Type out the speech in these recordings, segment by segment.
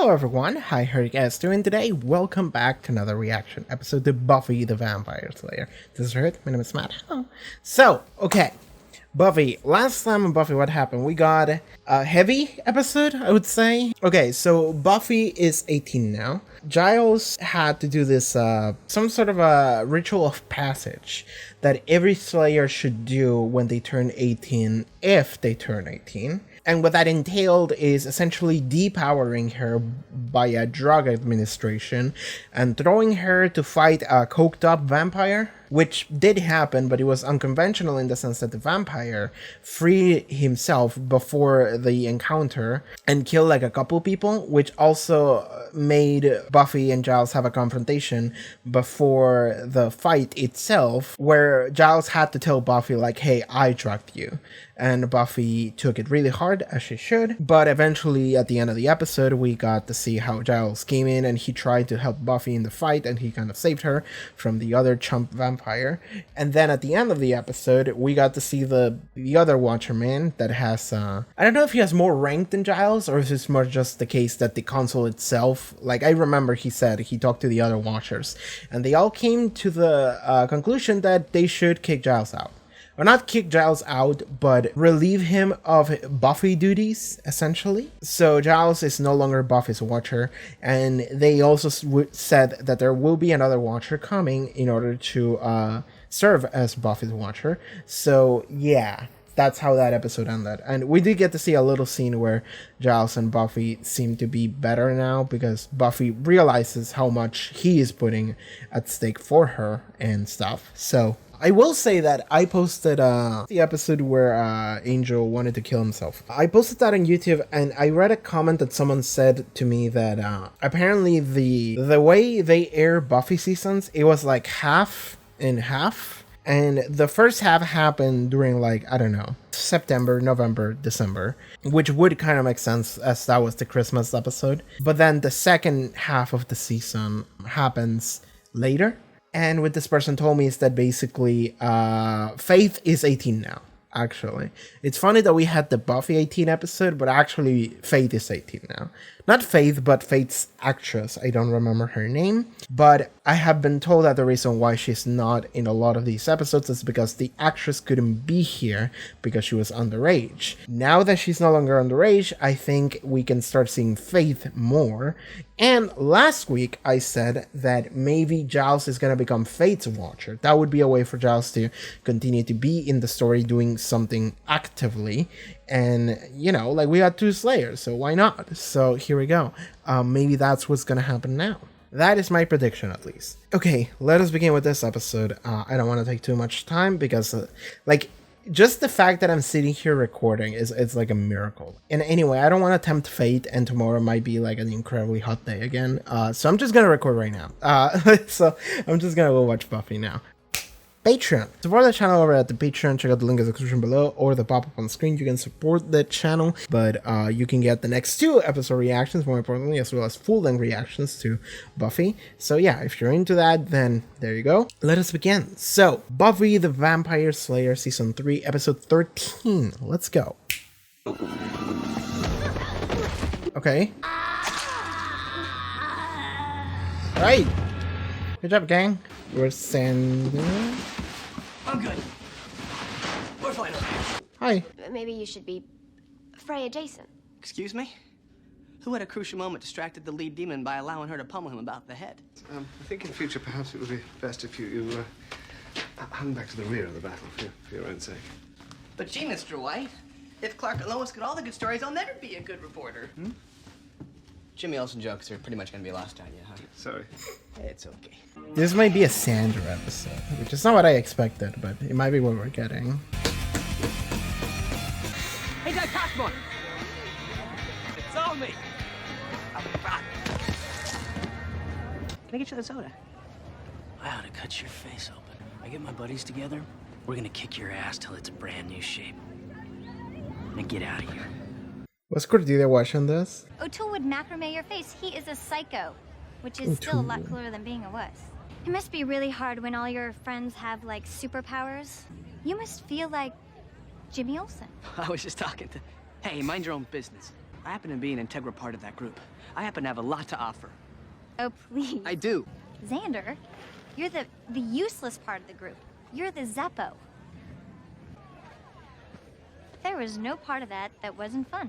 Hello everyone, hi, how are you guys doing today? Welcome back to another reaction episode to Buffy the Vampire Slayer. This is Haarute, my name is Matt. Hello. So, okay, Buffy, last time on Buffy, what happened? We got a heavy episode, I would say. Okay, so Buffy is 18 now. Giles had to do this, some sort of a ritual of passage that every Slayer should do when they turn 18, if they turn 18. And what that entailed is essentially depowering her by a drug administration and throwing her to fight a coked up vampire, which did happen, but it was unconventional in the sense that the vampire freed himself before the encounter and killed like a couple people, which also made Buffy and Giles have a confrontation before the fight itself, where Giles had to tell Buffy like, hey, I drugged you. And Buffy took it really hard, as she should. But eventually, at the end of the episode, we got to see how Giles came in and he tried to help Buffy in the fight, and he kind of saved her from the other chump vampire. And then at the end of the episode, we got to see the other Watcherman that has, I don't know if he has more rank than Giles, or if it's more just the case that the console itself, like I remember he said he talked to the other Watchers, and they all came to the conclusion that they should kick Giles out. Or not kick Giles out, but relieve him of Buffy duties, essentially. So Giles is no longer Buffy's Watcher, and they also said that there will be another Watcher coming in order to serve as Buffy's Watcher. So yeah, that's how that episode ended. And we did get to see a little scene where Giles and Buffy seem to be better now, because Buffy realizes how much he is putting at stake for her and stuff. So I will say that I posted the episode where Angel wanted to kill himself. I posted that on YouTube, and I read a comment that someone said to me that apparently the way they air Buffy seasons, it was like half and half. And the first half happened during, like, I don't know, September, November, December, which would kind of make sense as that was the Christmas episode. But then the second half of the season happens later. And what this person told me is that basically Faith is 18 now, actually. It's funny that we had the Buffy 18 episode, but actually Faith is 18 now. Not Faith, but Faith's actress. I don't remember her name. But I have been told that the reason why she's not in a lot of these episodes is because the actress couldn't be here because she was underage. Now that she's no longer underage, I think we can start seeing Faith more. And last week I said that maybe Giles is going to become Faith's Watcher. That would be a way for Giles to continue to be in the story doing something actively. And, you know, like, we got two Slayers, so why not? So here we go. Maybe that's what's gonna happen now. That is my prediction, at least. Okay, let us begin with this episode. I don't want to take too much time because, like, just the fact that I'm sitting here recording it's like a miracle. And anyway, I don't want to tempt fate, and tomorrow might be like an incredibly hot day again. So I'm just gonna record right now. So I'm just gonna go watch Buffy now. Patreon. Support the channel over at the Patreon. Check out the link in the description below or the pop-up on screen. You can support the channel, but you can get the next 2 episode reactions, more importantly, as well as full-length reactions to Buffy. So yeah, if you're into that, then there you go. Let us begin. So, Buffy the Vampire Slayer Season 3, Episode 13. Let's go. Okay. Alright. Good job, gang. We're Xander. I'm good. We're fine. Hi. Maybe you should be Freya Jason. Excuse me? Who at a crucial moment distracted the lead demon by allowing her to pummel him about the head? I think in future perhaps it would be best if you hung back to the rear of the battle for your own sake. But gee, Mr. White, if Clark and Lois get all the good stories, I'll never be a good reporter. Jimmy Olsen jokes are pretty much gonna be lost on you, huh? Sorry. It's okay. This might be a Xander episode, which is not what I expected, but it might be what we're getting. Hey, Doug Cosmore! It's on me! Can I get you the soda? I ought to cut your face open. I get my buddies together, we're gonna kick your ass till it's a brand new shape. Now get out of here. Was Cordelia watching this? O'Toole would macrame your face. He is a psycho, which is still a lot cooler than being a wuss. It must be really hard when all your friends have, like, superpowers. You must feel like Jimmy Olsen. I was just talking to... Hey, mind your own business. I happen to be an integral part of that group. I happen to have a lot to offer. Oh, please. I do. Xander, you're the useless part of the group. You're the Zeppo. There was no part of that wasn't fun.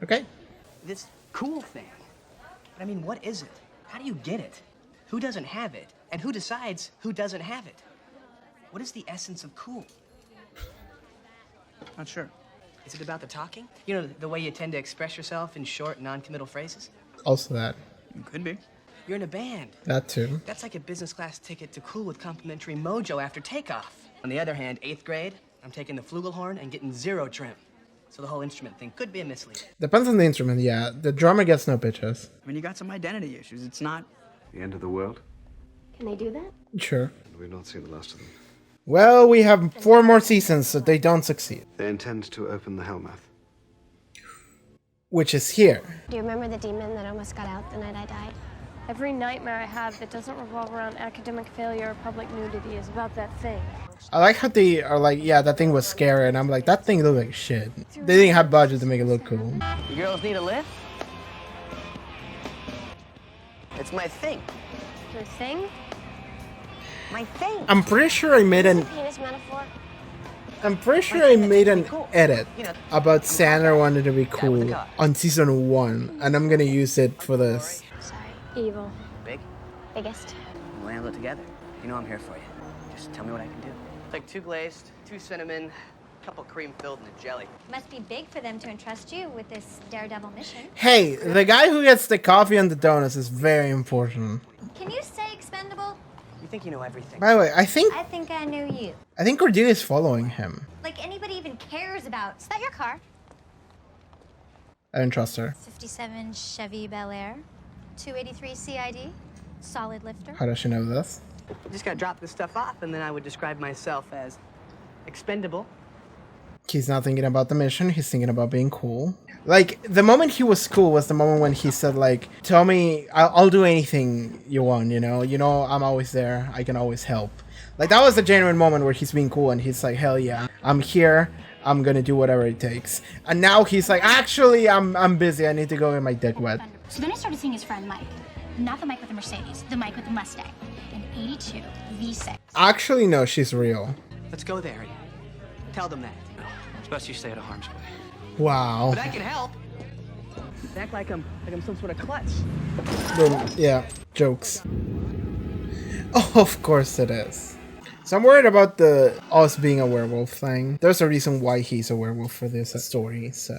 Okay. This cool thing. But I mean, what is it? How do you get it? Who doesn't have it? And who decides who doesn't have it? What is the essence of cool? Not sure. Is it about the talking? You know, the way you tend to express yourself in short, non-committal phrases? Also that. Could be. You're in a band. That too. That's like a business class ticket to cool with complimentary mojo after takeoff. On the other hand, 8th grade, I'm taking the flugelhorn and getting 0 trim. So the whole instrument thing could be a mislead. Depends on the instrument, yeah. The drummer gets no bitches. I mean, you got some identity issues. It's not... The end of the world? Can they do that? Sure. We've not seen the last of them. Well, we have 4 more seasons, so they don't succeed. They intend to open the Hellmouth. Which is here. Do you remember the demon that almost got out the night I died? Every nightmare I have that doesn't revolve around academic failure or public nudity is about that thing. I like how they are like, yeah, that thing was scary, and I'm like, that thing looked like shit. They didn't have budget to make it look cool. You girls need a lift? It's my thing. Your thing? My thing. I'm pretty sure I made an Penis metaphor? edit about Xander wanted to be cool on season 1, and I'm gonna use it for this. Sorry. Evil. Big? Biggest. We'll handle it together. You know I'm here for you. Just tell me what I can do. It's like 2 glazed, 2 cinnamon, a couple cream filled, and a jelly. Must be big for them to entrust you with this daredevil mission. Hey, the guy who gets the coffee and the donuts is very important. Can you say expendable? You think you know everything? By the way, I think I know you. Cordelia is following him. Like anybody even cares about. Is that your car? I don't trust her. 57 Chevy Bel Air, 283 CID, solid lifter. How does she know this? Just gotta drop this stuff off, and then I would describe myself as expendable. He's not thinking about the mission, he's thinking about being cool. Like, the moment he was cool was the moment when he said, like, tell me, I'll do anything you want, you know? You know, I'm always there, I can always help. Like, that was the genuine moment where he's being cool, and he's like, hell yeah, I'm here, I'm gonna do whatever it takes. And now he's like, actually, I'm busy, I need to go get my dick wet. So then I started seeing his friend Mike. Not the Mike with the Mercedes, the Mike with the Mustang. An 82 V6. Actually, no, she's real. Let's go there. Tell them that. It's best you stay out of harm's way. Wow. But I can help. Act like I'm some sort of klutz. Boom. Yeah, jokes. Oh, of course it is. So I'm worried about the us being a werewolf thing. There's a reason why he's a werewolf for this story, so.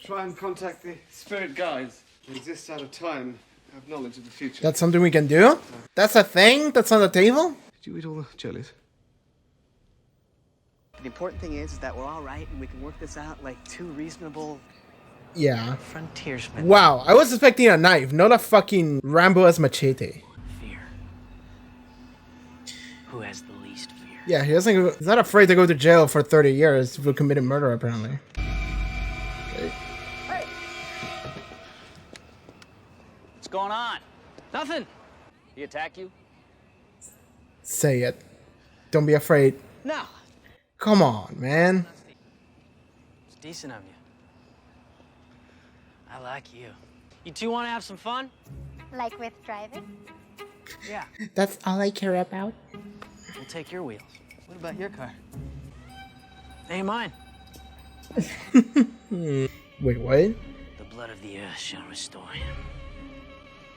Try and contact the spirit guides. They exist out of time, have knowledge of the future. That's something we can do? That's a thing? That's on the table? Did you eat all the jellies? The important thing is that we're all right, and we can work this out like 2 reasonable Yeah. frontiersmen. Wow, I was expecting a knife, not a fucking Rambo-as machete. Fear. Who has the least fear? Yeah, he's not afraid to go to jail for 30 years for committing murder, apparently. Okay. What's going on? Nothing. He attack you? Say it. Don't be afraid. No. Come on, man. It's decent of you. I like you. You two want to have some fun? Like with driving? Yeah. That's all I care about. We'll take your wheels. What about your car? They ain't mine. Wait, what? The blood of the earth shall restore him.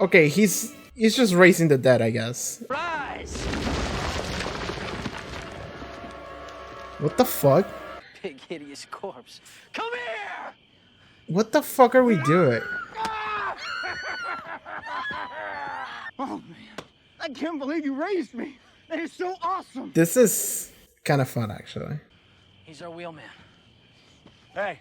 Okay, he's just raising the dead, I guess. Rise! What the fuck? Big hideous corpse. Come here! What the fuck are we doing? Oh man, I can't believe you raised me. That is so awesome. This is kind of fun, actually. He's our wheelman. Hey,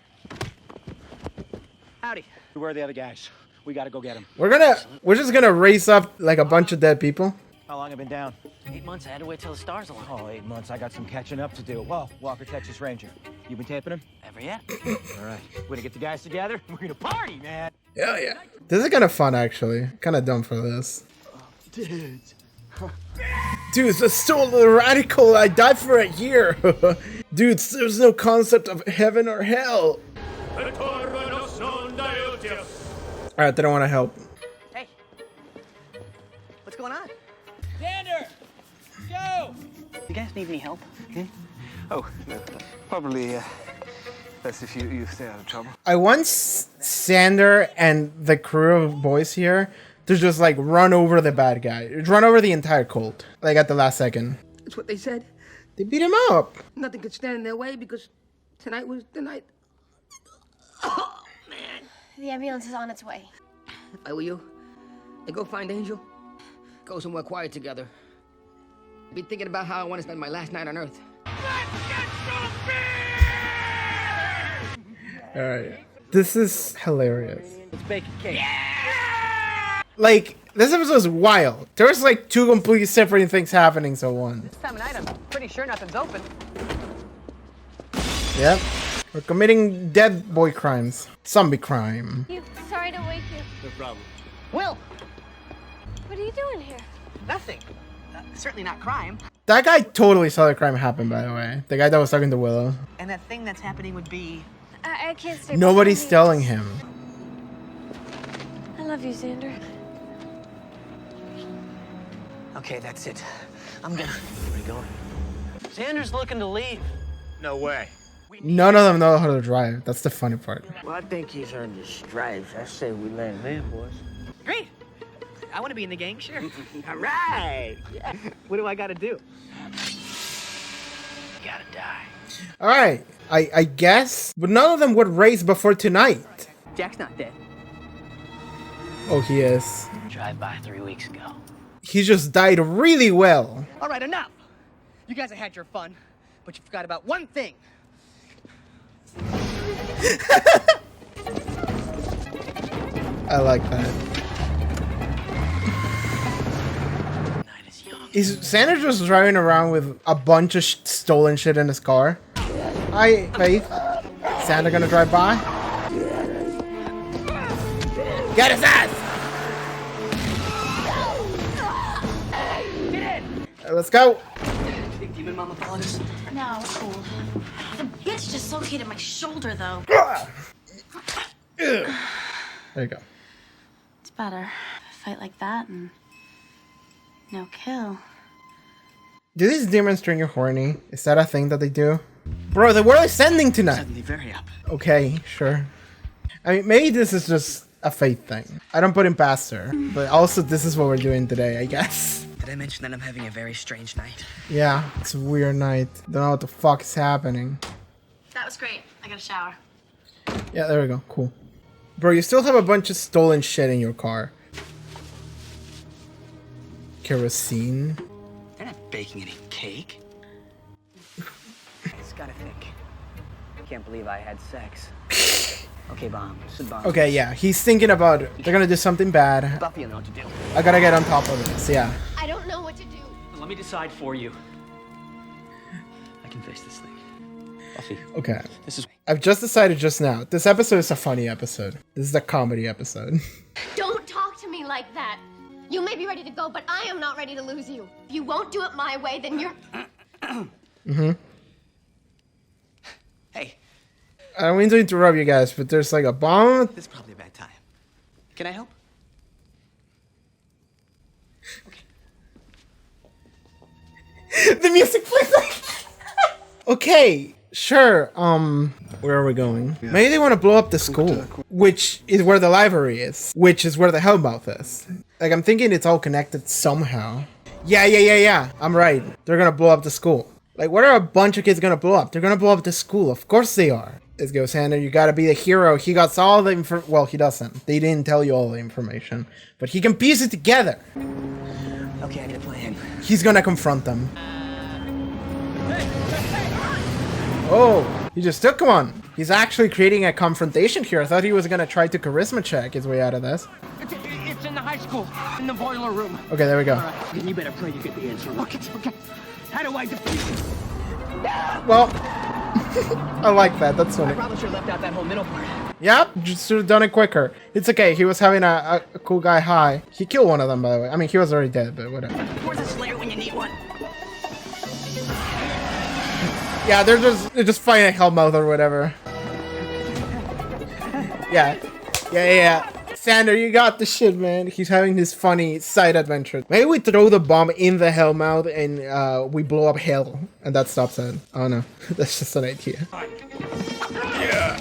Howdy. where are the other guys? We gotta go get them. We're just gonna raise up like a bunch of dead people. How long have I been down? 8 months. I had to wait till the stars aligned. Oh, 8 months. I got some catching up to do. Well, Walker, Texas Ranger. You been taping him? Ever yet? All right. We're gonna get the guys together. We're gonna party, man. Hell yeah. This is kind of fun, actually. Kind of dumb for this. Dudes. Dudes, that's so radical. I died for a year. Dudes, there's no concept of heaven or hell. Alright, they don't want to help. Hey, what's going on? Xander! Go! You guys need any help? Oh, no, probably best if you stay out of trouble. I want Xander and the crew of boys here to just like run over the bad guy. Run over the entire cult. Like at the last second. That's what they said. They beat him up. Nothing could stand in their way because tonight was the night. Oh, man. The ambulance is on its way. If I were you, I'd go find Angel. Go somewhere quiet together. Be thinking about how I want to spend my last night on Earth. Alright. This is hilarious. Let's bake a cake. Like, this episode is wild. There's like two completely separate things happening so one. This time of night, I'm pretty sure nothing's open. Yep. We're committing dead boy crimes. Zombie crime. Sorry to wake you. No problem. Will, What are you doing here? nothing. Certainly not crime. That guy totally saw the crime happen, by the way. The guy that was talking to Willow. And that thing that's happening would be... I can't stay. Nobody's behind telling him. I love you, Xander. Okay, that's it. I'm gonna... Where are you going? Xander's looking to leave. No way. None of them know how to drive. That's the funny part. Well, I think he's earned his stripes. I say we let him in, boys. Great. I want to be in the gang, sure. All right. What do I gotta do? You gotta die. Alright. I guess. But none of them would race before tonight. Jack's not dead. Oh, he is. Drive by 3 weeks ago. He just died really well. All right, enough. You guys have had your fun, but you forgot about one thing. I like that. Night is young. Is Xander just driving around with a bunch of stolen shit in his car? Hi, Faith. Xander gonna drive by? Get his ass! Let's go. Big demon mama followed us. No, it's cool. The bitch dislocated my shoulder, though. There you go. It's better. A fight like that and no kill. Do these demons turn you horny? Is that a thing that they do? Bro, the world is ending tonight. Suddenly very up. Okay, sure. I mean, maybe this is just a fate thing. I don't put him past her. But also, this is what we're doing today, I guess. Did I mention that I'm having a very strange night? Yeah, it's a weird night. Don't know what the fuck is happening. That was great. I got a shower. Yeah, there we go. Cool. Bro, you still have a bunch of stolen shit in your car. Kerosene. They're not baking any cake. Just gotta think. Can't believe I had sex. Okay, bomb. Okay, yeah, he's thinking about it. They're gonna do something bad. Buffy will know what to do. I gotta get on top of this, yeah. I don't know what to do. Let me decide for you. I can fix this thing. Buffy, Okay. this is... I've just decided just now. This episode is a funny episode. This is a comedy episode. Don't talk to me like that. You may be ready to go, but I am not ready to lose you. If you won't do it my way, then you're... Hey, I don't mean to interrupt you guys, but there's like a bomb. this is probably a bad time. Can I help? Okay. The music plays like... Okay, sure. Where are we going? Maybe they want to blow up the school, which is where the library is, which is where the Hellmouth is. Like, I'm thinking it's all connected somehow. Yeah. I'm right. They're gonna blow up the school. Like, what are a bunch of kids gonna blow up? They're gonna blow up the school. Of course they are. Let's go, Xander. You gotta be the hero. He got all the well, he doesn't. They didn't tell you all the information, but he can piece it together. Okay, I got a plan. He's gonna confront them. Oh, he just took one. He's actually creating a confrontation here. I thought he was gonna try to charisma check his way out of this. It's in the high school, in the boiler room. Okay, there we go. All right, then you better pray you get the answer. Okay. How do I defeat it? Well, I like that. That's funny. I probably should have left out that whole middle part. Yep, just should have done it quicker. It's okay. He was having a cool guy high. He killed one of them, by the way. I mean, he was already dead, but whatever. Where's the Slayer when you need one? Yeah, they're just fighting a Hellmouth or whatever. Yeah. Xander, you got the shit, man. He's having this funny side adventure. Maybe we throw the bomb in the Hellmouth and we blow up Hell, and that stops it. Oh no, that's just an idea. Yeah.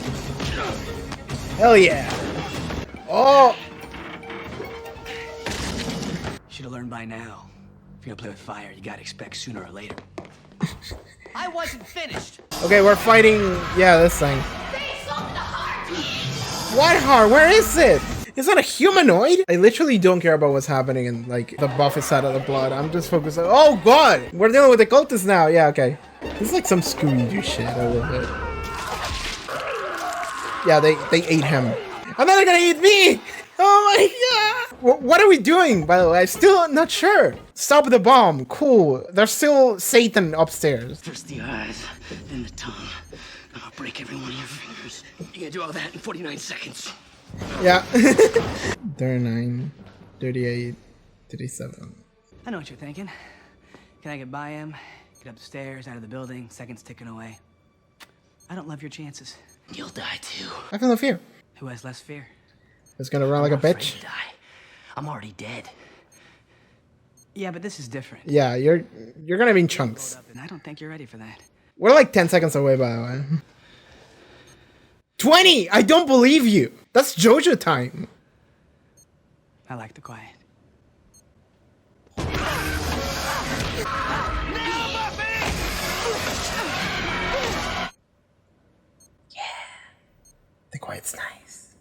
Hell yeah. Oh. Should have learned by now. If you're gonna play with fire, you gotta expect sooner or later. I wasn't finished. Okay, we're fighting. Yeah, this thing. What heart? Where is it? Is that a humanoid? I literally don't care about what's happening in like the Buffy side of the blood. I'm just focused on. Oh god, we're dealing with the cultists now. Yeah, okay. This is like some Scooby-Doo shit. I love it. Yeah, they ate him, and then they're gonna eat me. Oh my god! What are we doing? By the way, I'm still not sure. Stop the bomb. Cool. There's still Satan upstairs. First the eyes, then the tongue. I'll break every one of your fingers. You gonna do all that in 49 seconds. Yeah. 39, 38, 37. I know what you're thinking. Can I get by him? Get up the stairs, out of the building, seconds ticking away. I don't love your chances. You'll die too. I feel no fear. Who has less fear? It's gonna run like a bitch. To die. I'm already dead. Yeah, but this is different. Yeah, you're gonna be in chunks. And I don't think you're ready for that. We're like 10 seconds away, by the way. 20! I don't believe you! That's JoJo time. I like the quiet. The quiet's nice.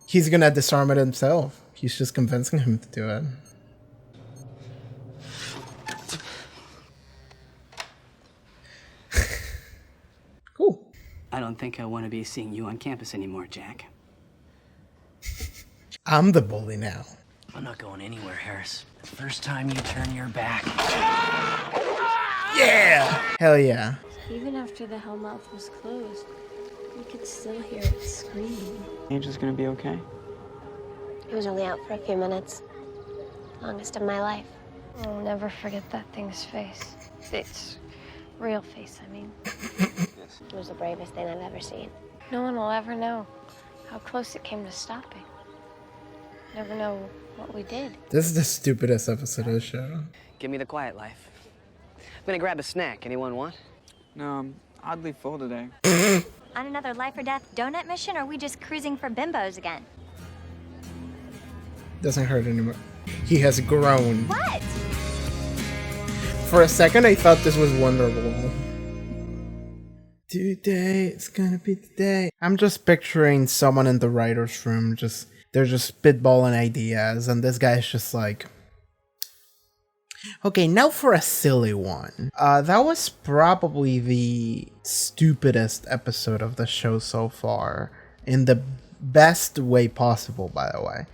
He's gonna disarm it himself. He's just convincing him to do it. Cool. I don't think I want to be seeing you on campus anymore, Jack. I'm the bully now. I'm not going anywhere, Harris. The first time you turn your back. Yeah! Hell yeah. Even after the Hellmouth was closed, you could still hear it screaming. Angel's gonna be okay. It was only out for a few minutes. Longest of my life. I'll never forget that thing's face. Its real face, I mean. It was the bravest thing I've ever seen. No one will ever know how close it came to stopping. Never know what we did. This is the stupidest episode of the show. Give me the quiet life. I'm gonna grab a snack. Anyone want? No, I'm oddly full today. On another life or death donut mission, or are we just cruising for bimbos again? Doesn't hurt anymore. He has grown. What? For a second, I thought this was Wonder Woman. Today, it's gonna be the day. I'm just picturing someone in the writer's room, they're just spitballing ideas, and this guy's just like, okay, now for a silly one. That was probably the stupidest episode of the show so far, in the best way possible, by the way.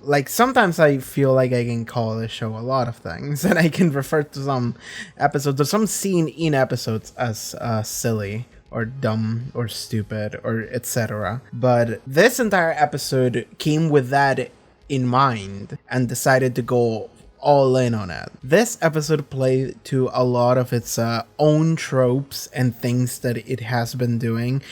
Like, sometimes I feel like I can call this show a lot of things, and I can refer to some episodes or some scene in episodes as silly or dumb or stupid or etc. But this entire episode came with that in mind and decided to go all in on it. This episode played to a lot of its own tropes and things that it has been doing,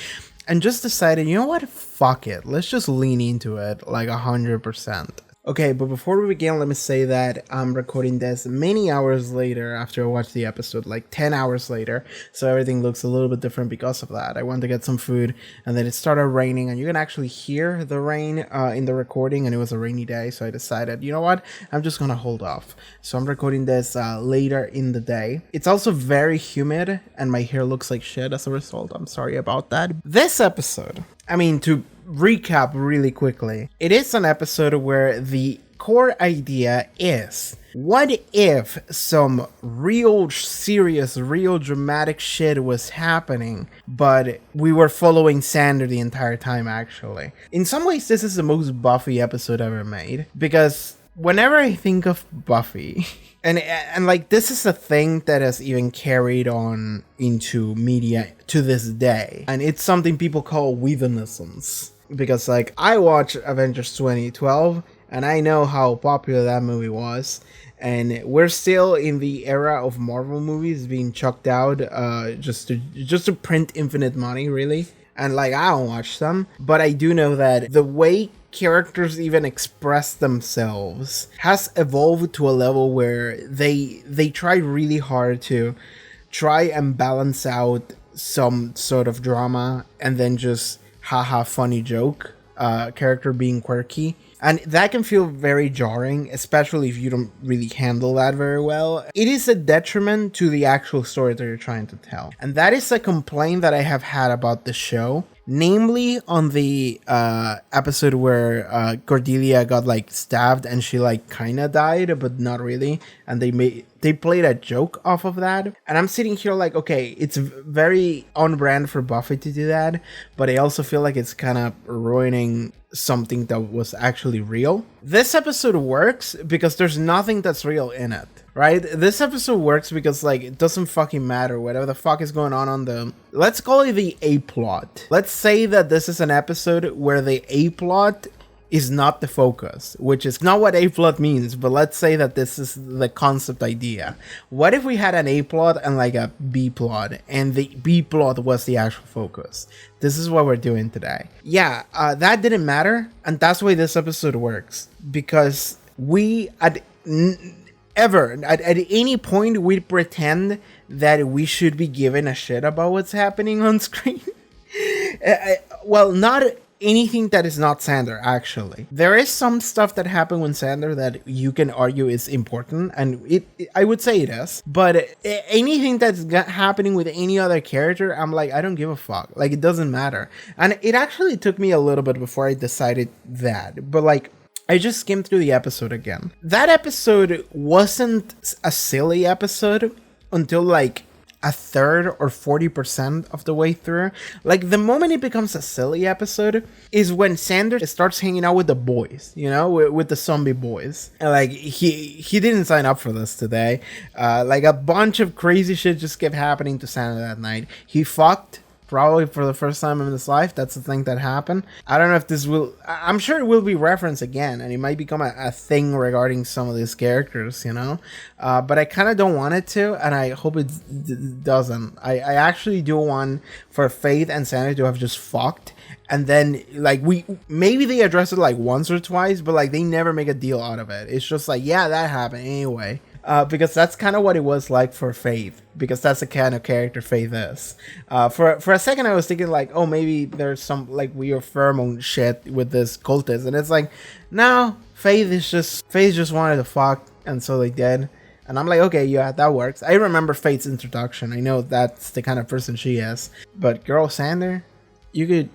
and just decided, you know what, fuck it, let's just lean into it like 100%. Okay, but before we begin, let me say that I'm recording this many hours later after I watched the episode, like 10 hours later, so everything looks a little bit different because of that. I went to get some food, and then it started raining, and you can actually hear the rain in the recording, and it was a rainy day, so I decided, you know what, I'm just gonna hold off. So I'm recording this later in the day. It's also very humid, and my hair looks like shit as a result. I'm sorry about that. This episode, to recap really quickly, it is an episode where the core idea is, what if some real serious, real dramatic shit was happening, but we were following Xander the entire time, actually. In some ways, this is the most Buffy episode ever made, because whenever I think of Buffy, and like, this is a thing that has even carried on into media to this day, and it's something people call Whedonisms. Because, like, I watched Avengers 2012, and I know how popular that movie was, and we're still in the era of Marvel movies being chucked out just to print infinite money, really. and like I don't watch them, but I do know that the way characters even express themselves has evolved to a level where they try really hard to try and balance out some sort of drama and then just haha funny joke, character being quirky. And that can feel very jarring, especially if you don't really handle that very well. It is a detriment to the actual story that you're trying to tell. And that is a complaint that I have had about the show. Namely on the episode where Cordelia got like stabbed and she like kind of died, but not really. And they played a joke off of that. And I'm sitting here like, okay, it's very on brand for Buffy to do that. But I also feel like it's kind of ruining something that was actually real. This episode works because there's nothing that's real in it, right? This episode works because like it doesn't fucking matter whatever the fuck is going on the, let's call it the A plot. Let's say that this is an episode where the A plot is not the focus, which is not what A plot means, but let's say that this is the concept idea. What if we had an A plot and like a B plot, and the B plot was the actual focus? This is what we're doing today. Yeah, that didn't matter, and that's why this episode works, because we at any point we pretend that we should be giving a shit about what's happening on screen. Well, not anything that is not Xander, actually. There is some stuff that happened with Xander that you can argue is important, and I would say it is. But anything that's happening with any other character, I'm like, I don't give a fuck. Like, it doesn't matter. And it actually took me a little bit before I decided that. But like, I just skimmed through the episode again. That episode wasn't a silly episode until like a third or 40% of the way through. Like, the moment it becomes a silly episode is when Xander starts hanging out with the boys, you know, with the zombie boys. And like, he didn't sign up for this today. Like, a bunch of crazy shit just kept happening to Xander that night. He fucked probably for the first time in his life. That's the thing that happened. I don't know if this will, I'm sure it will be referenced again, and it might become a thing regarding some of these characters, you know, but I kind of don't want it to, and I hope it doesn't. I actually do want for Faith and Xander to have just fucked, and then like maybe they address it like once or twice, but like they never make a deal out of it. It's just like, yeah, that happened anyway. Because that's kind of what it was like for Faith, because that's the kind of character Faith is. For a second I was thinking like, oh, maybe there's some like weird pheromone shit with this cultist, and it's like, no, Faith just wanted to fuck, and so they did. And I'm like, okay, yeah, that works. I remember Faith's introduction. I know that's the kind of person she is. But girl Xander, you could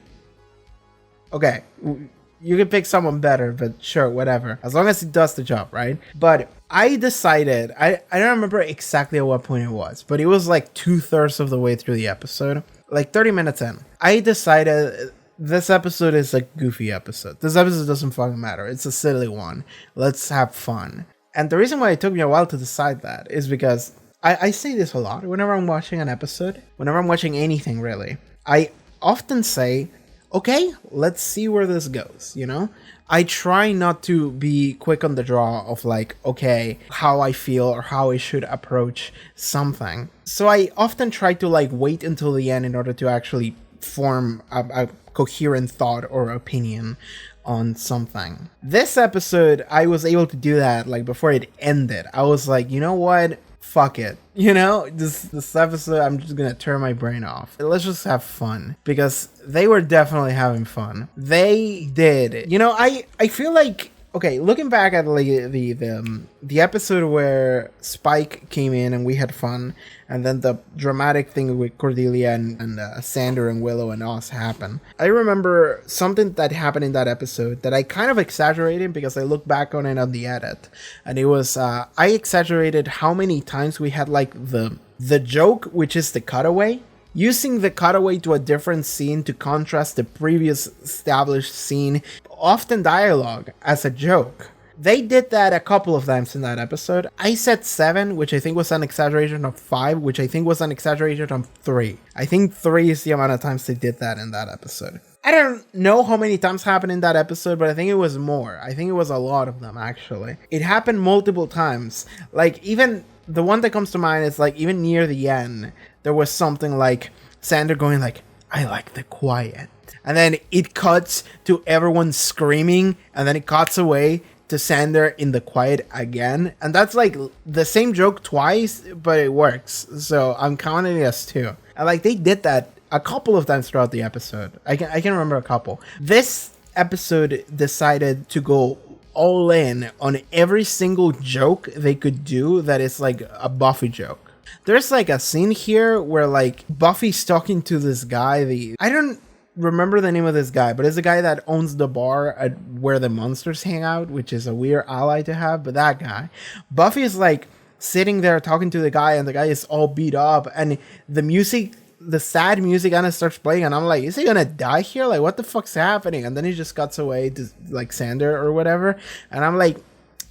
pick someone better, but sure, whatever. As long as it does the job, right? But I decided, I don't remember exactly at what point it was, but it was like 2/3 of the way through the episode, like 30 minutes in. I decided this episode is a goofy episode. This episode doesn't fucking matter. It's a silly one. Let's have fun. And the reason why it took me a while to decide that is because I say this a lot whenever I'm watching an episode, whenever I'm watching anything really. I often say, okay, let's see where this goes, you know? I try not to be quick on the draw of like, okay, how I feel or how I should approach something. So I often try to like wait until the end in order to actually form a coherent thought or opinion on something. This episode, I was able to do that like before it ended. I was like, you know what? Fuck it. You know, this episode, I'm just gonna turn my brain off. Let's just have fun, because they were definitely having fun. They did. You know, I feel like, okay, looking back at like the episode where Spike came in and we had fun, and then the dramatic thing with Cordelia and Xander and Willow and Oz happened. I remember something that happened in that episode that I kind of exaggerated because I look back on it on the edit, and it was I exaggerated how many times we had like the joke, which is the cutaway, using the cutaway to a different scene to contrast the previous established scene, often dialogue, as a joke. They did that a couple of times in that episode. I said 7, which I think was an exaggeration of 5, which I think was an exaggeration of 3. I think 3 is the amount of times they did that in that episode. I don't know how many times happened in that episode, but I think it was more. I think it was a lot of them, actually. It happened multiple times. Like, even the one that comes to mind is like, even near the end, there was something like Xander going like, I like the quiet. And then it cuts to everyone screaming, and then it cuts away to Xander in the quiet again. And that's like the same joke twice, but it works. So I'm counting it as 2. And like they did that a couple of times throughout the episode. I can remember a couple. This episode decided to go all in on every single joke they could do that is like a Buffy joke. There's like a scene here where like Buffy's talking to this guy. I don't remember the name of this guy, but it's the guy that owns the bar at where the monsters hang out, which is a weird ally to have. But that guy, Buffy is like sitting there talking to the guy, and the guy is all beat up, and the sad music kind of starts playing, and I'm like, is he gonna die here? Like, what the fuck's happening? And then he just cuts away to like Xander or whatever, and I'm like,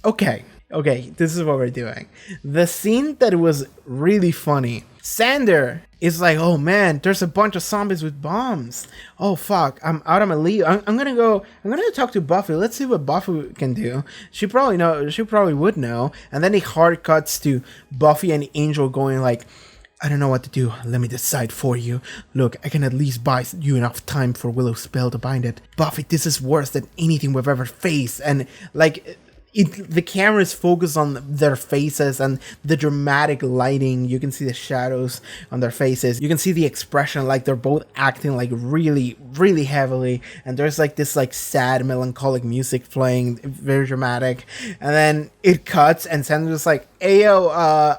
okay, this is what we're doing. The scene that was really funny, Xander is like, oh man, there's a bunch of zombies with bombs. Oh fuck, I'm out of my league. I'm gonna talk to Buffy. Let's see what Buffy can do. She probably would know. And then it hard cuts to Buffy and Angel going like, I don't know what to do. Let me decide for you. Look, I can at least buy you enough time for Willow's spell to bind it. Buffy, this is worse than anything we've ever faced. And like, the camera is focused on their faces and the dramatic lighting. You can see the shadows on their faces. You can see the expression, like they're both acting like really, really heavily. And there's like this like sad, melancholic music playing, very dramatic. And then it cuts, and Sandra's like, "Ayo,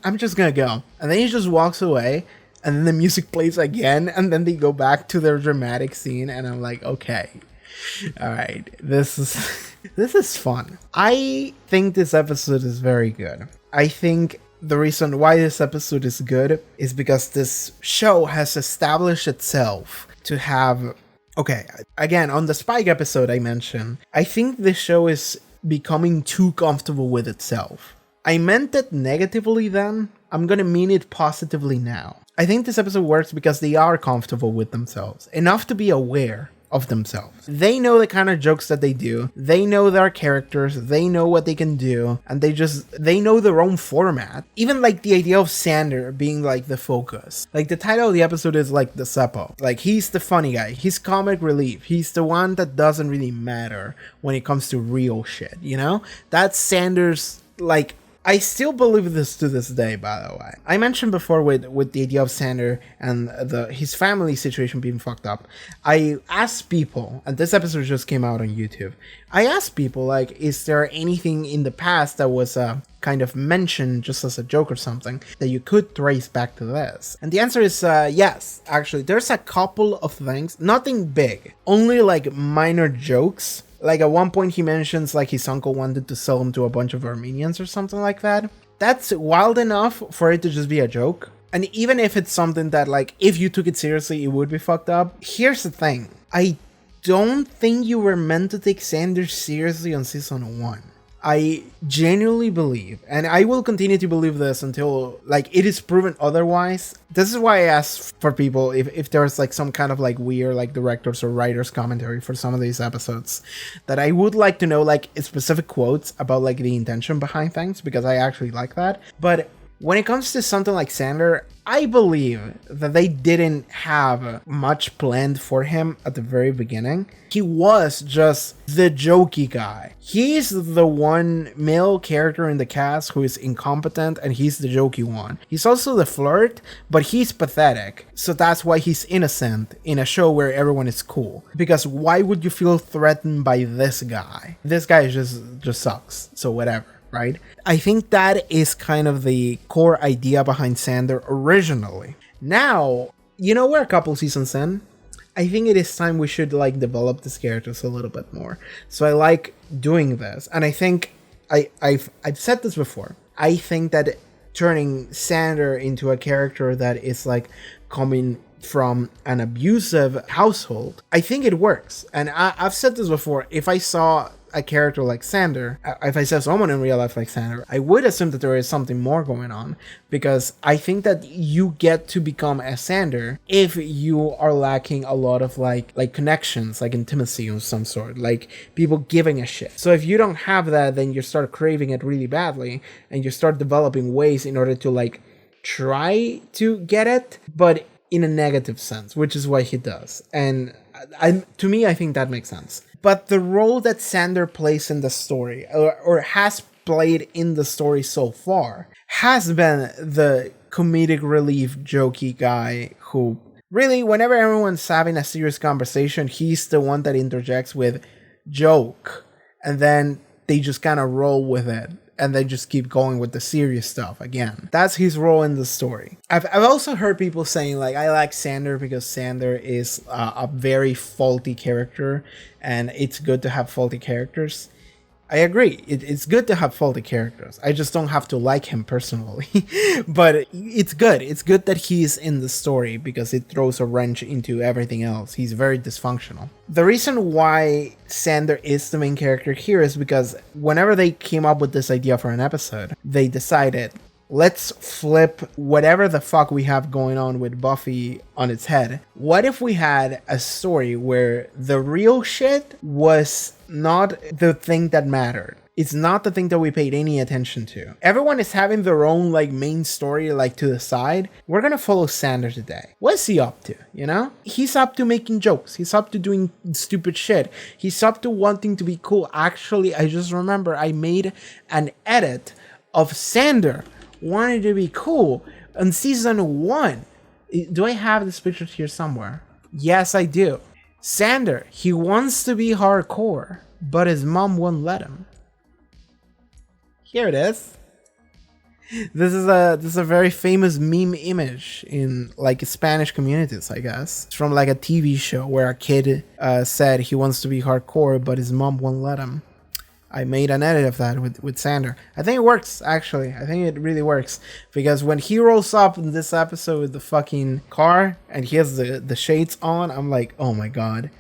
I'm just gonna go." And then he just walks away, and then the music plays again, and then they go back to their dramatic scene, and I'm like, okay, all right, this is fun. I think this episode is very good. I think the reason why this episode is good is because this show has established itself to have, okay, again, on the Spike episode I mentioned, I think this show is becoming too comfortable with itself. I meant it negatively then. I'm gonna mean it positively now. I think this episode works because they are comfortable with themselves, enough to be aware of themselves. They know the kind of jokes that they do. They know their characters. They know what they can do. And they know their own format. Even like the idea of Xander being like the focus. Like the title of the episode is like the Zeppo. Like he's the funny guy. He's comic relief. He's the one that doesn't really matter when it comes to real shit, you know? That's Xander's, like, I still believe this to this day, by the way. I mentioned before with the idea of Xander and his family situation being fucked up. I asked people, and this episode just came out on YouTube. I asked people, like, is there anything in the past that was kind of mentioned just as a joke or something that you could trace back to this? And the answer is yes, actually. There's a couple of things, nothing big, only like minor jokes. Like at one point he mentions like his uncle wanted to sell him to a bunch of Armenians or something like that. That's wild enough for it to just be a joke. And even if it's something that like, if you took it seriously, it would be fucked up. Here's the thing. I don't think you were meant to take Xander seriously on season 1. I genuinely believe, and I will continue to believe this until like it is proven otherwise. This is why I asked for people if there's like some kind of like weird like directors or writers commentary for some of these episodes, that I would like to know like specific quotes about like the intention behind things, because I actually like that. But when it comes to something like Xander, I believe that they didn't have much planned for him at the very beginning. He was just the jokey guy. He's the one male character in the cast who is incompetent, and he's the jokey one. He's also the flirt, but he's pathetic. So that's why he's innocent in a show where everyone is cool. Because why would you feel threatened by this guy? This guy just sucks. So whatever. Right? I think that is kind of the core idea behind Xander originally. Now, you know, we're a couple seasons in. I think it is time we should like develop these characters a little bit more. So I like doing this. And I think I've said this before. I think that turning Xander into a character that is like coming from an abusive household, I think it works. And I've said this before. If I saw a character like Xander, if I saw someone in real life like Xander, I would assume that there is something more going on, because I think that you get to become a Xander if you are lacking a lot of like connections, like intimacy of some sort, like people giving a shit. So if you don't have that, then you start craving it really badly, and you start developing ways in order to like try to get it, but in a negative sense, which is what he does. And to me, I think that makes sense. But the role that Xander plays in the story, or has played in the story so far, has been the comedic relief jokey guy who really, whenever everyone's having a serious conversation, he's the one that interjects with joke, and then they just kind of roll with it, and they just keep going with the serious stuff again. That's his role in the story. I've also heard people saying, like, I like Xander because Xander is a very faulty character, and it's good to have faulty characters. I agree. It's good to have faulty characters. I just don't have to like him personally. But it's good. It's good that he's in the story because it throws a wrench into everything else. He's very dysfunctional. The reason why Xander is the main character here is because whenever they came up with this idea for an episode, they decided, let's flip whatever the fuck we have going on with Buffy on its head. What if we had a story where the real shit was not the thing that mattered? It's not the thing that we paid any attention to. Everyone is having their own like main story like to the side. We're gonna follow Xander today. What's he up to, you know? He's up to making jokes. He's up to doing stupid shit. He's up to wanting to be cool. Actually, I just remember I made an edit of Xander wanted to be cool on season 1. Do I have this picture here somewhere? Yes, I do. Xander, he wants to be hardcore, but his mom won't let him. Here it is. This is a very famous meme image in like Spanish communities, I guess. It's from like a TV show where a kid said he wants to be hardcore, but his mom won't let him. I made an edit of that with Xander. I think it works, actually. I think it really works. Because when he rolls up in this episode with the fucking car and he has the shades on, I'm like, oh my god.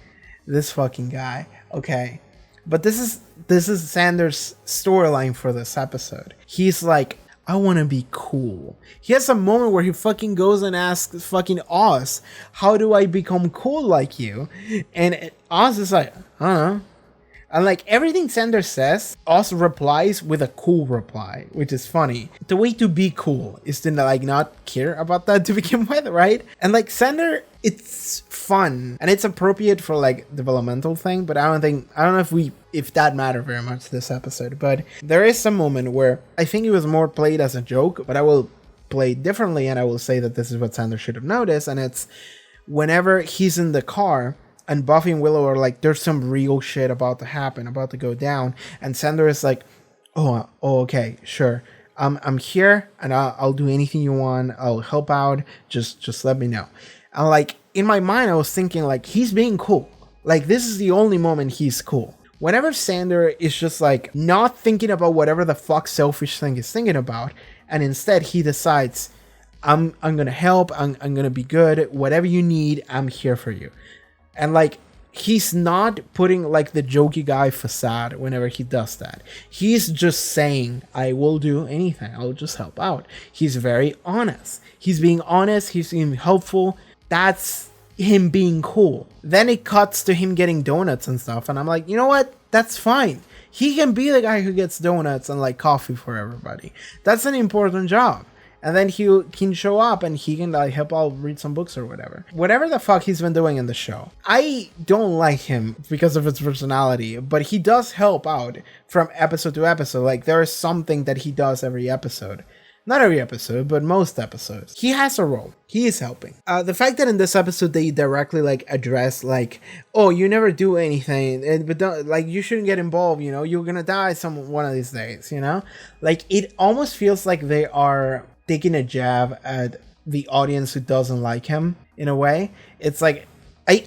This fucking guy. Okay. But this is Xander's storyline for this episode. He's like, I want to be cool. He has a moment where he fucking goes and asks fucking Oz, how do I become cool like you? And Oz is like, I don't know. And like everything Xander says, Oz replies with a cool reply, which is funny. The way to be cool is to like not care about that to begin with, right? And like Xander, it's fun and it's appropriate for like developmental thing, but I don't know if that mattered very much this episode. But there is some moment where I think it was more played as a joke, but I will play it differently and I will say that this is what Xander should have noticed, and it's whenever he's in the car and Buffy and Willow are like, there's some real shit about to happen, about to go down. And Xander is like, oh, okay, sure. I'm here and I'll do anything you want. I'll help out. Just let me know. And like, in my mind, I was thinking like, he's being cool. Like, this is the only moment he's cool. Whenever Xander is just like, not thinking about whatever the fuck selfish thing he's thinking about, and instead he decides, I'm gonna help, I'm gonna be good. Whatever you need, I'm here for you. And like, he's not putting like the jokey guy facade whenever he does that. He's just saying, I will do anything. I'll just help out. He's very honest. He's being honest. He's being helpful. That's him being cool. Then it cuts to him getting donuts and stuff. And I'm like, you know what? That's fine. He can be the guy who gets donuts and like coffee for everybody. That's an important job. And then he can show up and he can like help out read some books or whatever. Whatever the fuck he's been doing in the show. I don't like him because of his personality, but he does help out from episode to episode. Like there is something that he does every episode. Not every episode, but most episodes. He has a role. He is helping. The fact that in this episode they directly like address like, oh, you never do anything, but don't, like you shouldn't get involved. You know, you're gonna die one of these days. You know, like it almost feels like they are taking a jab at the audience who doesn't like him in a way. It's like, I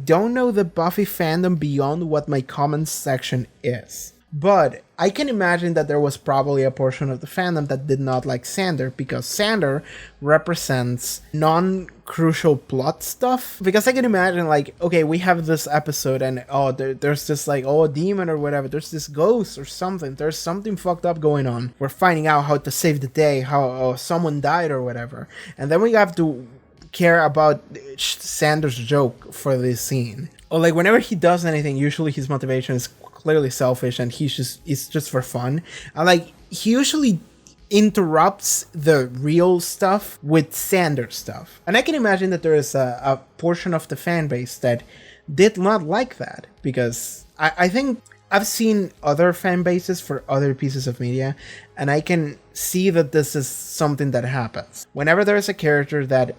don't know the Buffy fandom beyond what my comments section is, but I can imagine that there was probably a portion of the fandom that did not like Xander because Xander represents non-crucial plot stuff. Because I can imagine like, okay, we have this episode and there's this like, a demon or whatever, there's this ghost or something, there's something fucked up going on. We're finding out how to save the day, how someone died or whatever. And then we have to care about Xander's joke for this scene. Or like whenever he does anything, usually his motivation is clearly selfish and it's just for fun. And like he usually interrupts the real stuff with Xander stuff. And I can imagine that there is a portion of the fan base that did not like that, because I think I've seen other fan bases for other pieces of media, and I can see that this is something that happens. Whenever there is a character that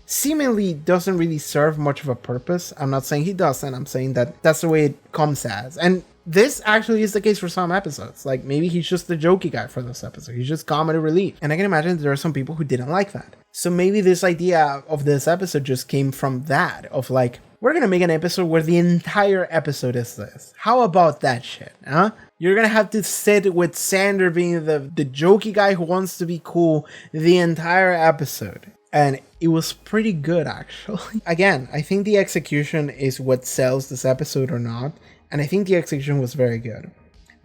seemingly doesn't really serve much of a purpose, I'm not saying he doesn't, I'm saying that that's the way it comes as. And this actually is the case for some episodes. Like, maybe he's just the jokey guy for this episode. He's just comedy relief. And I can imagine that there are some people who didn't like that. So maybe this idea of this episode just came from that, of like, we're gonna make an episode where the entire episode is this. How about that shit, huh? You're gonna have to sit with Xander being the jokey guy who wants to be cool the entire episode. And it was pretty good, actually. Again, I think the execution is what sells this episode or not. And I think the execution was very good.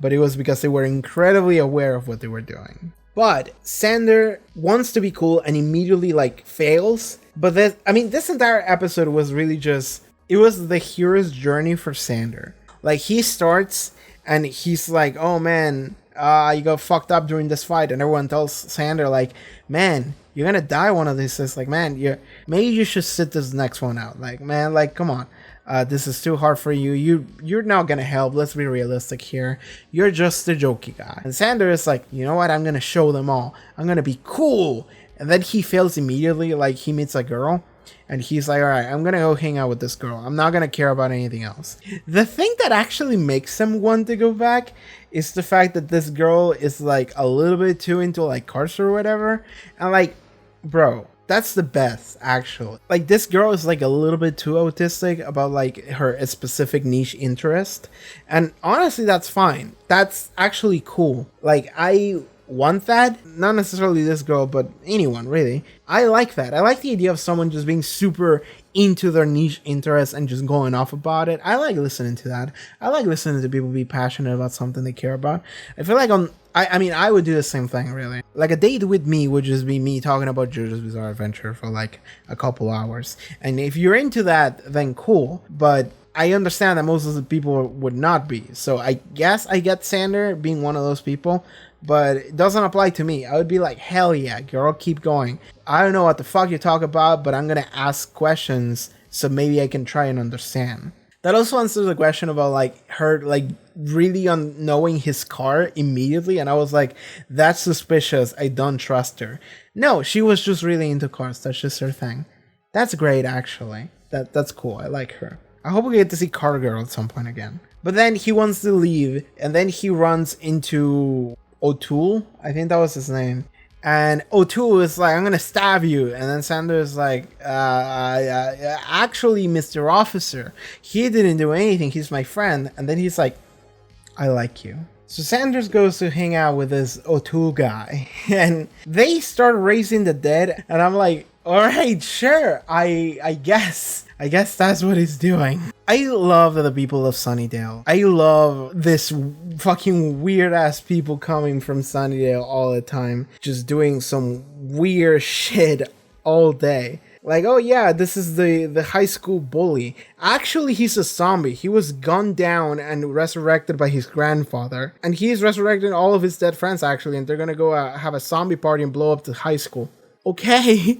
But it was because they were incredibly aware of what they were doing. But Xander wants to be cool and immediately, like, fails. But this entire episode was really just... It was the hero's journey for Xander. Like, he starts and he's like, oh man, you got fucked up during this fight. And everyone tells Xander, like, man, you're gonna die one of these days. Like, man, maybe you should sit this next one out. Like, man, like, come on. This is too hard for you. You're not gonna help. Let's be realistic here. You're just the jokey guy. And Xander is like, you know what? I'm gonna show them all. I'm gonna be cool. And then he fails immediately. Like, he meets a girl. And he's like, all right, I'm going to go hang out with this girl. I'm not going to care about anything else. The thing that actually makes him want to go back is the fact that this girl is like a little bit too into like cars or whatever. And like, bro, that's the best, actually. Like, this girl is like a little bit too autistic about like her specific niche interest. And honestly, that's fine. That's actually cool. Like, I want that. Not necessarily this girl, but anyone, really. I like that. I like the idea of someone just being super into their niche interest and just going off about it. I like listening to that. I like listening to people be passionate about something they care about. I feel like I would do the same thing, really. Like, a date with me would just be me talking about JoJo's Bizarre Adventure for like a couple hours. And if you're into that, then cool. But I understand that most of the people would not be. So I guess I get Xander being one of those people, but it doesn't apply to me. I would be like, hell yeah, girl, keep going. I don't know what the fuck you talk about, but I'm gonna ask questions so maybe I can try and understand. That also answers the question about like her like really knowing his car immediately, and I was like, that's suspicious. I don't trust her. No, she was just really into cars. That's just her thing. That's great, actually. That's cool. I like her. I hope we get to see Car Girl at some point again. But then he wants to leave, and then he runs into O'Toole. I think that was his name. And O'Toole is like, I'm gonna stab you. And then Xander is like, actually, Mr. Officer, he didn't do anything. He's my friend. And then he's like, I like you. So Sanders goes to hang out with this O'Toole guy. And they start raising the dead. And I'm like, all right, sure. I guess that's what he's doing. I love the people of Sunnydale. I love this fucking weird ass people coming from Sunnydale all the time, just doing some weird shit all day. Like, oh yeah, this is the high school bully. Actually, he's a zombie. He was gunned down and resurrected by his grandfather. And he's resurrecting all of his dead friends, actually. And they're gonna go have a zombie party and blow up the high school. Okay,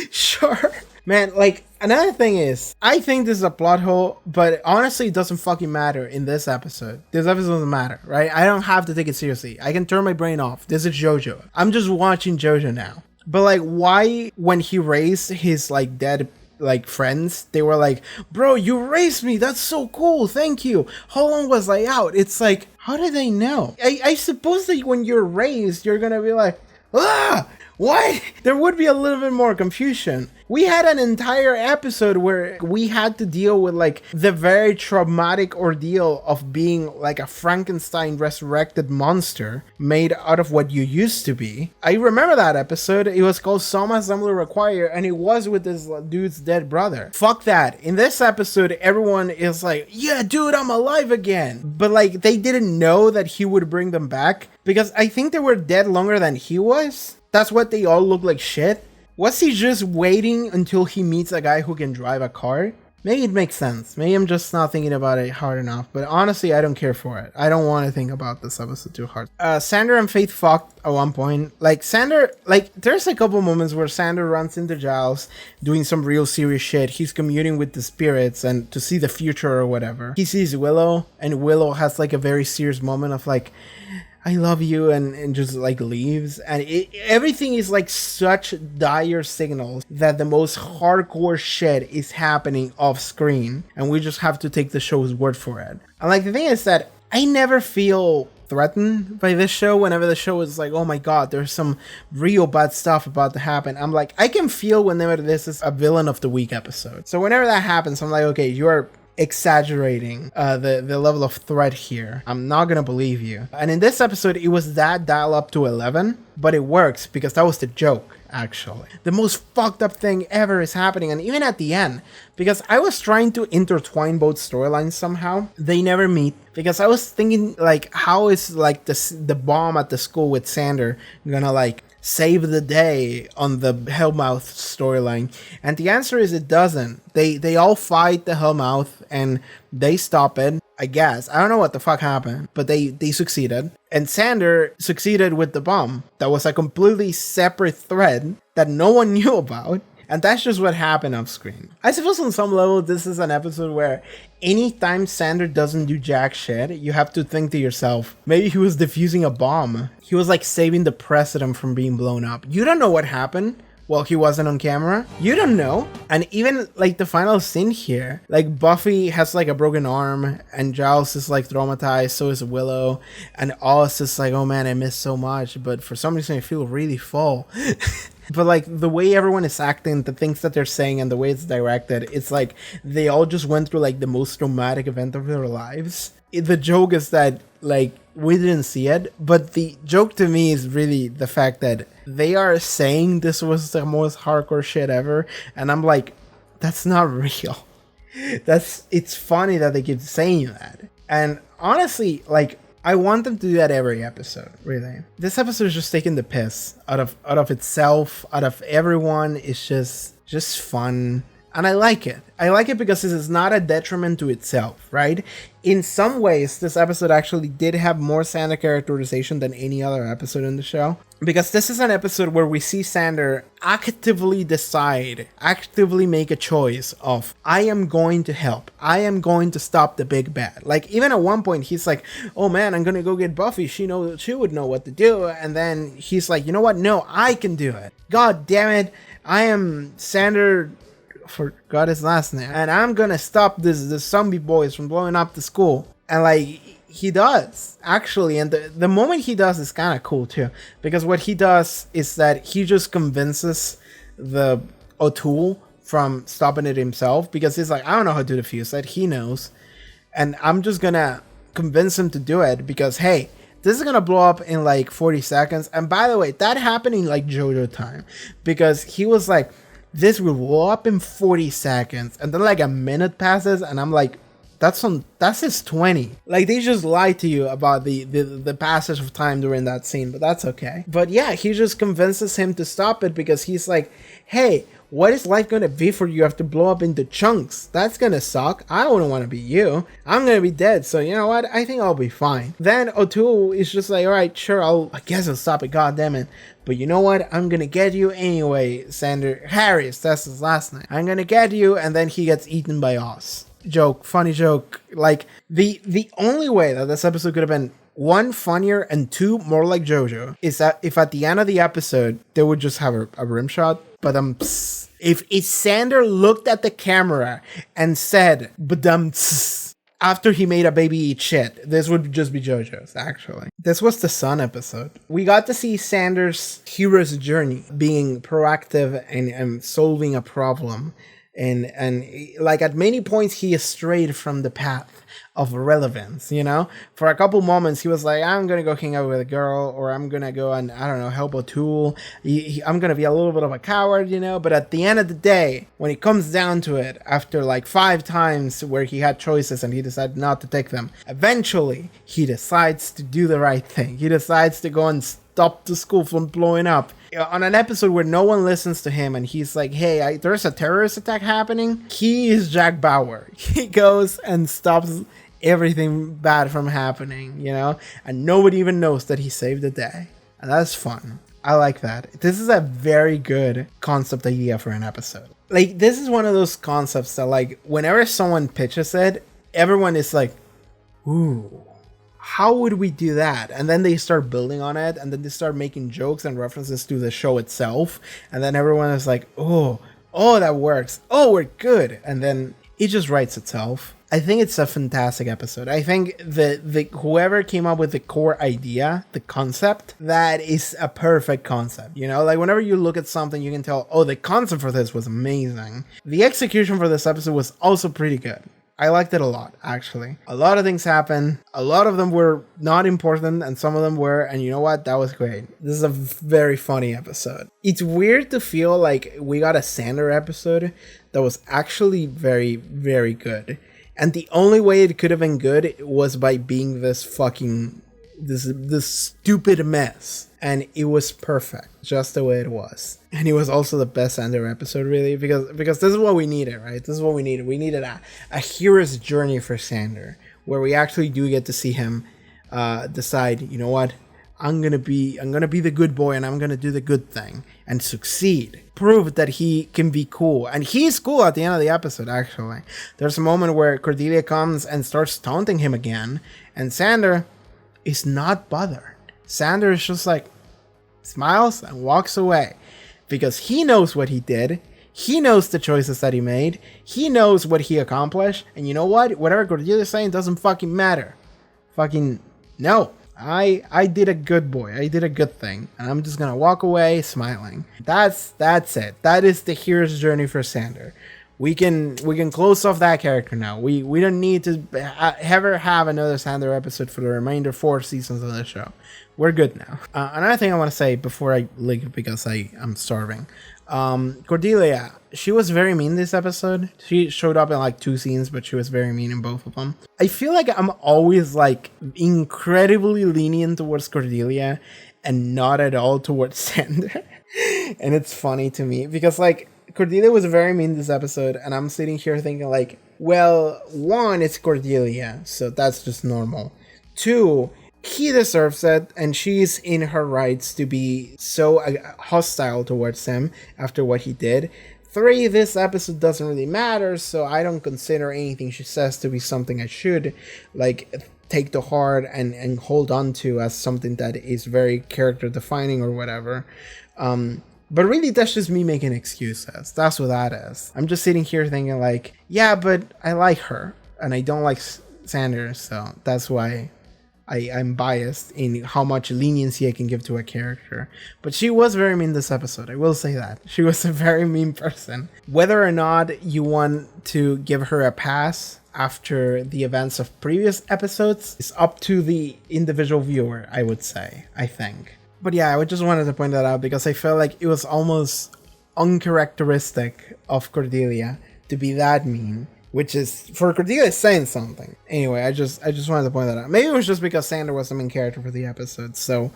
sure. Man, like, another thing is, I think this is a plot hole, but honestly, it doesn't fucking matter in this episode. This episode doesn't matter, right? I don't have to take it seriously. I can turn my brain off. This is JoJo. I'm just watching JoJo now. But, like, why, when he raised his, like, dead, like, friends, they were like, bro, you raised me. That's so cool. Thank you. How long was I out? It's like, how did they know? I suppose that when you're raised, you're gonna be like, ah! What? There would be a little bit more confusion. We had an entire episode where we had to deal with like the very traumatic ordeal of being like a Frankenstein resurrected monster made out of what you used to be. I remember that episode. It was called Some Assembly Required, and it was with this dude's dead brother. Fuck that. In this episode, everyone is like, yeah, dude, I'm alive again. But like, they didn't know that he would bring them back because I think they were dead longer than he was. That's what they all look like shit. Was he just waiting until he meets a guy who can drive a car? Maybe it makes sense. Maybe I'm just not thinking about it hard enough. But honestly, I don't care for it. I don't want to think about this episode too hard. Xander and Faith fucked at one point. Like, Xander, like, there's a couple moments where Xander runs into Giles doing some real serious shit. He's communing with the spirits and to see the future or whatever. He sees Willow, and Willow has like a very serious moment of like, I love you, and just like leaves. And everything is like such dire signals that the most hardcore shit is happening off screen, and we just have to take the show's word for it. And like, the thing is that I never feel threatened by this show. Whenever the show is like, oh my god, there's some real bad stuff about to happen, I'm like, I can feel whenever this is a villain of the week episode. So whenever that happens, I'm like, okay, you're exaggerating the level of threat here. I'm not gonna believe you. And in this episode, it was that dial up to 11, but it works because that was the joke. Actually, the most fucked up thing ever is happening, and even at the end, because I was trying to intertwine both storylines somehow, they never meet. Because I was thinking, like, how is like the bomb at the school with Xander gonna like save the day on the Hellmouth storyline? And the answer is it doesn't. They all fight the Hellmouth and they stop it, I guess. I don't know what the fuck happened, but they succeeded. And Xander succeeded with the bomb. That was a completely separate threat that no one knew about. And that's just what happened off screen. I suppose on some level, this is an episode where anytime Xander doesn't do jack shit, you have to think to yourself, maybe he was defusing a bomb. He was like saving the president from being blown up. You don't know what happened while he wasn't on camera. You don't know. And even like the final scene here, like Buffy has like a broken arm and Giles is like traumatized, so is Willow, and Oz is like, oh man, I miss so much, but for some reason I feel really full. But like the way everyone is acting, the things that they're saying, and the way it's directed, it's like they all just went through like the most traumatic event of their lives. The joke is that like we didn't see it, but the joke to me is really the fact that they are saying this was the most hardcore shit ever, and I'm like, that's not real. It's funny that they keep saying that. And honestly, like, I want them to do that every episode, really. This episode is just taking the piss out of itself, out of everyone. It's just fun. And I like it. I like it because this is not a detriment to itself, right? In some ways, this episode actually did have more Xander characterization than any other episode in the show. Because this is an episode where we see Xander actively decide, actively make a choice of, I am going to help. I am going to stop the big bad. Like, even at one point, he's like, oh man, I'm going to go get Buffy. She would know what to do. And then he's like, you know what? No, I can do it. God damn it. I am Xander... forgot his last name, and I'm gonna stop the zombie boys from blowing up the school. And like, he does actually, and the moment he does is kind of cool too, because what he does is that he just convinces the O'Toole from stopping it himself, because he's like, I don't know how to defuse that, he knows, and I'm just gonna convince him to do it, because hey, this is gonna blow up in like 40 seconds. And by the way, that happened in like JoJo time, because he was like, this will blow up in 40 seconds. And then like a minute passes and I'm like, that's his 20. Like, they just lied to you about the passage of time during that scene, but that's okay. But yeah, he just convinces him to stop it, because he's like, hey, what is life gonna be for you after blow up into chunks? That's gonna suck. I don't want to be you. I'm gonna be dead, so you know what? I think I'll be fine. Then O'Toole is just like, alright, sure, I guess I'll stop it, goddammit. But you know what? I'm gonna get you anyway, Xander. Harris, that's his last name. I'm gonna get you, and then he gets eaten by Oz. Joke, funny joke. Like, the only way that this episode could have been, one, funnier, and two, more like JoJo, is that if at the end of the episode they would just have a rim shot, but if Xander looked at the camera and said "badum" after he made a baby eat shit, this would just be JoJo's, actually. This was the Sun episode. We got to see Xander's hero's journey, being proactive and solving a problem. And like, at many points he strayed from the path of relevance, you know? For a couple moments he was like, I'm gonna go hang out with a girl, or I'm gonna go and, I don't know, help O'Toole. I'm gonna be a little bit of a coward, you know? But at the end of the day, when it comes down to it, after like 5 times where he had choices and he decided not to take them, eventually he decides to do the right thing. He decides to go and stop the school from blowing up. on an episode where no one listens to him and he's like, hey, there's a terrorist attack happening. He is Jack Bauer. He goes and stops everything bad from happening, you know, and nobody even knows that he saved the day. And that's fun. I like that. This is a very good concept idea for an episode. Like, this is one of those concepts that, like, whenever someone pitches it, everyone is like, ooh, how would we do that? And then they start building on it, and then they start making jokes and references to the show itself, and then everyone is like, oh, that works. Oh, we're good. And then it just writes itself. I think it's a fantastic episode. I think the whoever came up with the core idea, the concept, that is a perfect concept. You know, like whenever you look at something, you can tell, oh, the concept for this was amazing. The execution for this episode was also pretty good. I liked it a lot, actually. A lot of things happened. A lot of them were not important, and some of them were, and you know what? That was great. This is a very funny episode. It's weird to feel like we got a Xander episode that was actually very, very good. And the only way it could have been good was by being this fucking, this stupid mess. And it was perfect, just the way it was. And it was also the best Xander episode, really, because this is what we needed, right? This is what we needed. We needed a hero's journey for Xander, where we actually do get to see him decide, you know what? I'm gonna be the good boy, and I'm gonna do the good thing and succeed. Prove that he can be cool, and he's cool at the end of the episode. Actually, there's a moment where Cordelia comes and starts taunting him again, and Xander is not bothered. Xander is just like smiles and walks away because he knows what he did. He knows the choices that he made. He knows what he accomplished, and you know what? Whatever Cordelia is saying doesn't fucking matter. Fucking no. I did a good boy. I did a good thing. And I'm just gonna walk away smiling. That's it. That is the hero's journey for Xander. We can close off that character now. We don't need to ever have another Xander episode for the remainder 4 seasons of the show. We're good now. Another thing I want to say before I leave, because I'm starving. Cordelia, she was very mean this episode. She showed up in like 2 scenes, but she was very mean in both of them. I feel like I'm always like incredibly lenient towards Cordelia and not at all towards Xander. And it's funny to me because like Cordelia was very mean this episode, and I'm sitting here thinking like, well, 1, it's Cordelia, so that's just normal. 2, he deserves it, and she's in her rights to be so hostile towards him after what he did. 3, this episode doesn't really matter, so I don't consider anything she says to be something I should like take to heart and hold on to as something that is very character defining or whatever. But really, that's just me making excuses. That's what that is. I'm just sitting here thinking like, yeah, but I like her and I don't like Xander, so that's why I'm biased in how much leniency I can give to a character. But she was very mean this episode. I will say that. She was a very mean person. Whether or not you want to give her a pass after the events of previous episodes is up to the individual viewer, I would say, I think. But yeah, I just wanted to point that out because I felt like it was almost uncharacteristic of Cordelia to be that mean. Which is, for Cordelia, saying something. Anyway, I just wanted to point that out. Maybe it was just because Xander was the main character for the episode. So,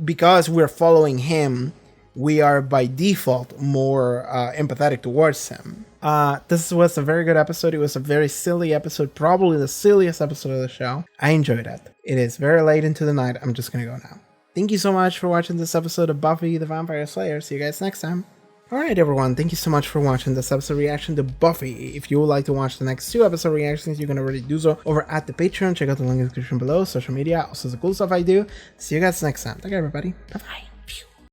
because we're following him, we are by default more empathetic towards him. This was a very good episode. It was a very silly episode. Probably the silliest episode of the show. I enjoyed it. It is very late into the night. I'm just going to go now. Thank you so much for watching this episode of Buffy the Vampire Slayer. See you guys next time. Alright everyone, thank you so much for watching this episode reaction to Buffy. If you would like to watch the next 2 episode reactions, you can already do so over at the Patreon. Check out the link in the description below, social media, also the cool stuff I do. See you guys next time. Take care everybody. Bye bye.